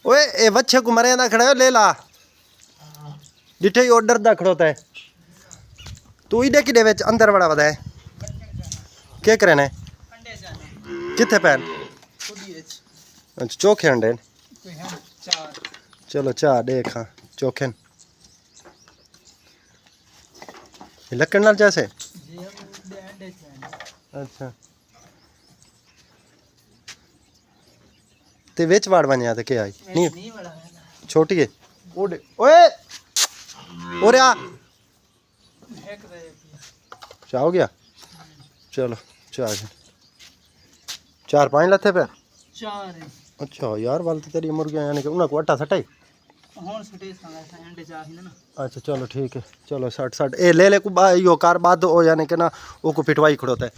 ओए ए बच्चे को मरे ना खड़ा हो ले ला जिठे ही ऑर्डर दा खड़ोता है तू ही देखी दे विच अंदर बड़ा वदा है क्या करने किथे पैन अच्छा चोखे अंडे चलो चार देखा चोखे लकड़ नाल जैसे अच्छा ते विच वाड़ बन जाते क्या आई नहीं छोटी है ओए ओरे आ क्या हो गया चलो चार पाँच लथे पे चार अच्छा यार वाल तो तेरी मुर्गियां यानी कि उन्हें को आटा सटाई अच्छा चलो ठीक है चलो 60 ए ले को यो कार बाद ओ यानी कि ना वो को पिटवाई खड़ोता है।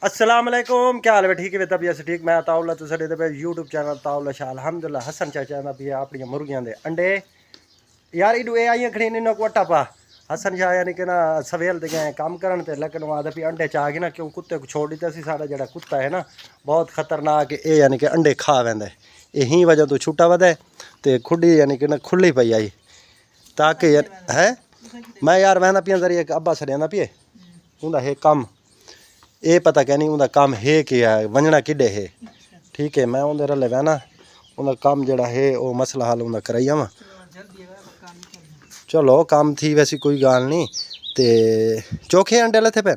अस्सलाम वालेकुम क्या हाल है ठीक है तबीयत ठीक मैं ताउला तो सड़े पे यूट्यूब चैनल ताउला शाह अल्हम्दुलिल्लाह हसन चाचा ना भी अपनी मुर्गियां दे अंडे यार इडू ए आई खड़ी ने को आटा पा हसन शाह यानी कि ना सवेल दे गए काम करन ते लेकिन वो आदे भी अंडे चा गए ना क्यों कुत्ते को छोड़ दिता सी सारा जड़ा कुत्ता है ना बहुत खतरनाक ए यानी कि अंडे खा वेंदा यही वजह तो छुट्टा वधे ते खुडी यानी कि ना खुली पई आई ताकि है मैं यार वहना पिया जरिए अब्बा सड़िया पिए उंदा है कम ये पता क्या नहीं उनका काम है क्या है वंजना किडे है ठीक है मैं उनके रले वहना उनका काम जड़ा है वो मसला हल उनका कराई आवा चलो काम थी वैसी कोई गाल नहीं ते चोखे अंडे लथे पे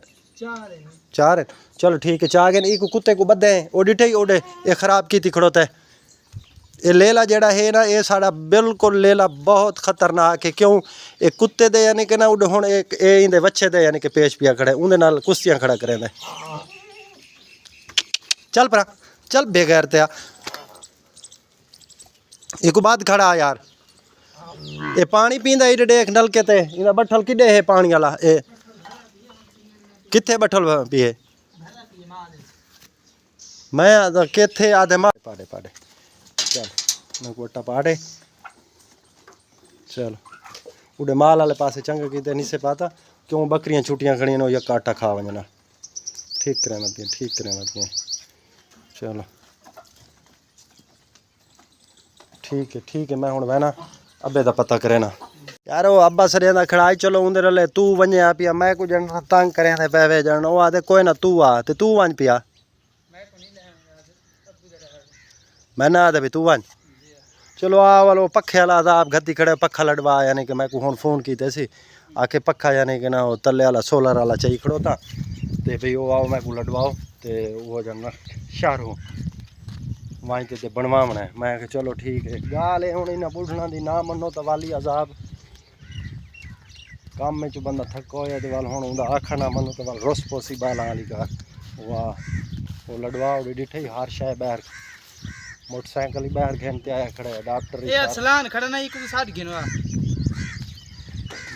चार है चलो ठीक है चार गए एक कुत्ते को बदे हैं वो डिठे ही ओडे ये खराब की थी खड़ोता है ये लेला जड़ा है ना ये साड़ा बिल्कुल लेला बहुत खतरनाक है क्यों एक कुत्ते दे यानी कि ना उड़ हुण एक ए इंदे बच्चे दे यानी कि पेश पिया खड़े उनदे नाल कुश्तियां खड़ा करेंदे चल परा चल बेगैर ते एक बाद खड़ा यार ये पानी पींदा इडे देख नलके ते इंदा बठल किडे है पानी वाला ए किथे बठल पिए मैं किथे आधे पाड़े पाड़े चल मैं कोटा पाड़े चल उड़े माल वाले पासे चंगा किते नहीं से पाता क्यों बकरियां छुट्टियां खड़ी नो या काटा खा वजना ठीक करना पिए चलो ठीक है मैं हुण वहना अब्बे दा पता करे ना यार वो अब्बा सरिया दा खड़ाई चलो उंदे रले तू वन्या पिया मैं को जन तंग करे दे पैवे जन ओ आदे कोई ना तू आ ते तू वन पिया मैं ना आदे भी तू वन चलो आ वालो पखे वाला आप गद्दी खड़े पखा लड़वा यानी कि मैं को हुण फोन कीते सी आके पखा यानी कि ना वो तले वाला सोलर वाला चाहिए खड़ोता ते भाई वो आओ मैं को लड़वाओ ते वो जन शहरों वहीं ते बनवावना है मैं चलो ठीक है गाल है हुण इन्हां बुढ़ना दी ना मनो तो वाली अजाब काम में चो बंदा थक होया ते वाल हुण उंदा आखा ना मनो तो वाल रोस पोसी बाला वाली का वाह वो लड़वाओ डिठे ही हर शय बाहर मोटरसाइकिल ही बाहर घेनते आया खड़े डॉक्टर ये असलान खड़ा ना इको साथ गिनवा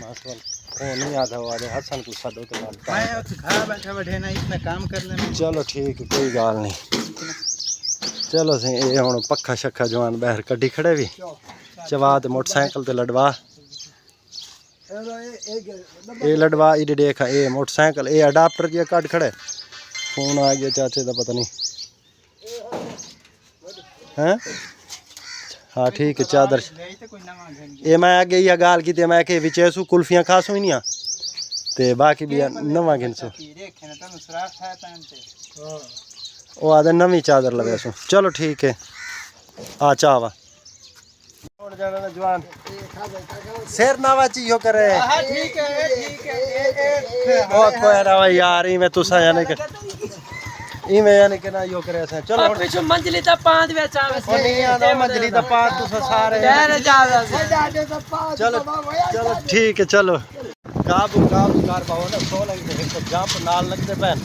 मासवाल ओ नहीं आता वो आदे हसन को सदो तो वाल मैं उस घर बैठा बैठे ना इतना काम करने में चलो ठीक है कोई गाल नहीं चलो सी ये हुण पक्खा शक्खा जवान बाहर कड्डी खड़े भी चवा ते मोटरसाइकिल ते लड़वा ये लड़वा इडे देखा ये मोटरसाइकिल ये अडाप्टर के कट खड़े फोन आ गया चाचे का पता नहीं हैं हाँ ठीक है चादर ये मैं आगे ये गाल की मैं के विचेसू कुल्फियां खासू ही नहीं ते बाकी भी नवा गिनसू वो आदे नवी चादर लगे सू चलो ठीक है आ चावा जवान शेर नावा चीयो करे ठीक है बहुत कोई ना यार ई में तुसा यानी कि इमे यानी कि ना यो करे ऐसा चलो पिछु मंजली दा पांच बेचा ओ नहीं आदा मंजली दा पांच तुसा सारे चलो ठीक है चलो काबू कर पाओ ना 16 के जंप नाल लगते पैन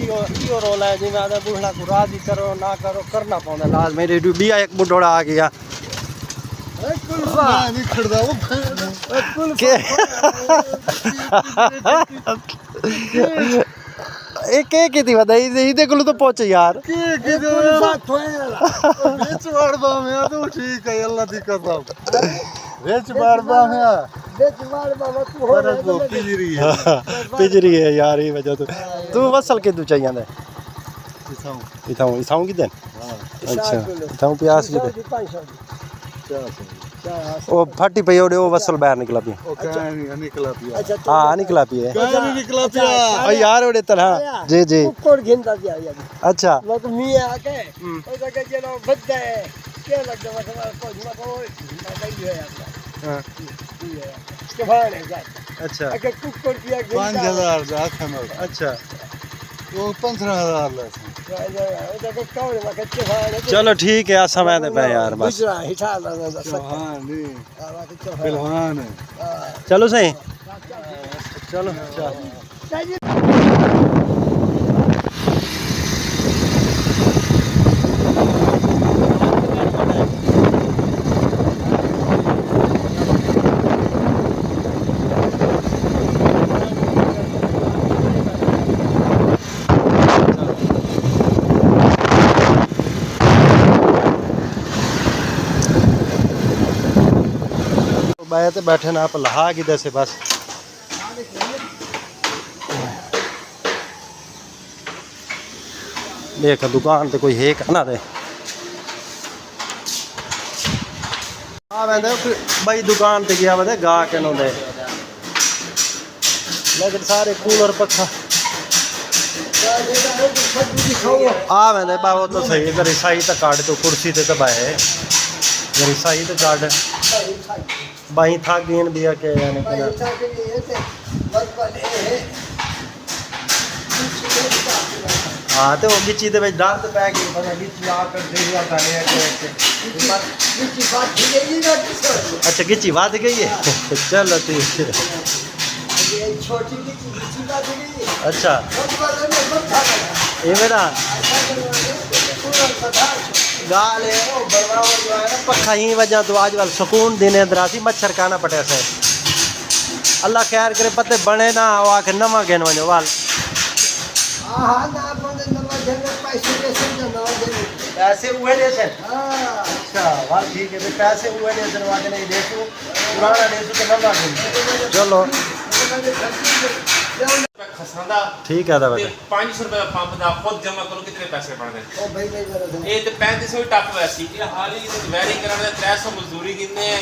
यो रोल है जिमें आदे बुढ़ना को राजी करो ना करो करना पौंदा लाज मेरे बिया एक बुढ़ोड़ा आ गया एक एक थी बताई इदे कोल तो पहुंच यार बेच मारबा में तो ठीक है अल्लाह दी कसम बेच मारबा में पिजरी है यार ये वजह तो तू वसल के तू चाहिए इथाऊ कितने अच्छा इथाऊ प्यास कितने ओ फटी पई ओडे ओ वसल बाहर निकला पी हां निकला पी ओ यार ओडे तरह जी जी कुक्कुर घिंदा दिया यार अच्छा लोग मियां आके ओ जगह जे लो बद्दे क्या लगदा मतलब कुछ ना को गई है यार हां के भाने जा अच्छा अगर कुक्कुर दिया 5000 ਦਾ ਆਖਣ अच्छा ਉਹ 15000 ਲੈ ओ जगह कौन में कच्चे भाने चलो ठीक है आ समय दे पे यार बस गुजरा हिठा ला सकता ਹਾਂ ਨਹੀਂ आवा के चौहान ਪਹਿलवान ਹੈ चलो सही चलो चल बाया ते बैठे ना आप लहा किधर से बस देख दुकान ते कोई है कहना दे आ वेंदे भाई दुकान ते गया वदे गा के नो दे लेकिन सारे कूलर पक्खा आ वेंदे बाबा तो सही अगर ईसाई तो काट तो कुर्सी ते दबाए अगर ईसाई तो काट बाई था गेन दिया के यानी कि हाँ तो वो गिच्ची दे विच दर्द पै गई पता गिच्ची आ कर दे दिया गाने अच्छा गिच्ची वध गई है चलो ठीक है अच्छा ये मेरा गाल है वो बड़बड़ा जो है ना पक्का ही वजह तो आज वाल सुकून देने दरासी मच्छर खाना पड़े से अल्लाह खैर करे पते बने ना वो आके नवा गेन वजो वाल पैसे हुए दे से अच्छा वाल ठीक है पैसे हुए दे से वादे नहीं देखो पुराना देखो तो नवा गेन चलो खसांदा ठीक है दादा 500 रुपए पंप ਦਾ ਖੁਦ ਜਮਾ ਕਰੋ ਕਿੰਨੇ ਪੈਸੇ ਬਣਦੇ ਇਹ ਤੇ 3500 ਹੀ ਟੱਪ ਹੋਇਆ ਸੀ ਇਹ ਹਾਲੀ ਵੈਰਿੰਗ ਕਰਾਉਣ ਦੇ 300 ਮਜ਼ਦੂਰੀ ਦਿੰਦੇ ਆ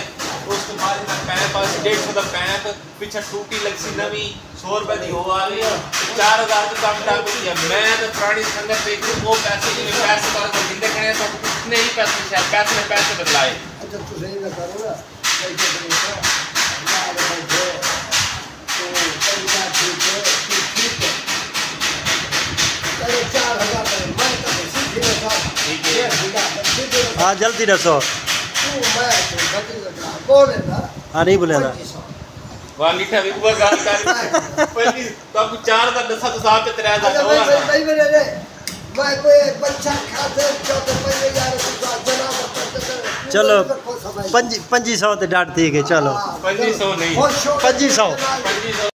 ਉਸ ਤੋਂ ਬਾਅਦ ਦਾ ਪੈਪ ਪਾਸ 150 ਦਾ ਪੈਪ ਪਿੱਛੇ ਟੂਟੀ ਲੱਗ ਸੀ ਨਵੀਂ 100 ਰੁਪਏ ਦੀ ਹੋ ਆ ਰਹੀ 4000 ਦਾ ਕੰਮ ਟੱਪ ਗਿਆ ਮੈਂ ਤੇ ਪੁਰਾਣੀ ਸੰਗਤ ਦੇਖ ਕੇ ਉਹ ਪੈਸੇ ਜਿਵੇਂ ਪੈਸੇ ਕਰ ਕੇ ਦਿੰਦੇ ਖੜੇ ਤਾਂ ਕਿੰਨੇ ਹੀ ਪੈਸੇ ਸ਼ਾਇਦ ਪੈਸੇ ਨੇ ਪੈਸੇ ਬਦਲਾਏ अच्छा तू सही ना करो ना हाँ जल्दी दसो हाँ नहीं बोले ना ਵਾਹ ਲਿਖਿਆ ਵੀ ਉਹ ਗੱਲ ਕਰ ਪਹਿਲੀ ਤਾਂ 4 ਦਾ 10 ਤੋਂ ਸਾਹ ਤੇ 3 ਦਾ ਹੋਣਾ मैं कोई बच्चा खाते चौथे पहले यार चलो 2500 ते डाट दी गई चलो 2500 नहीं 2500 2500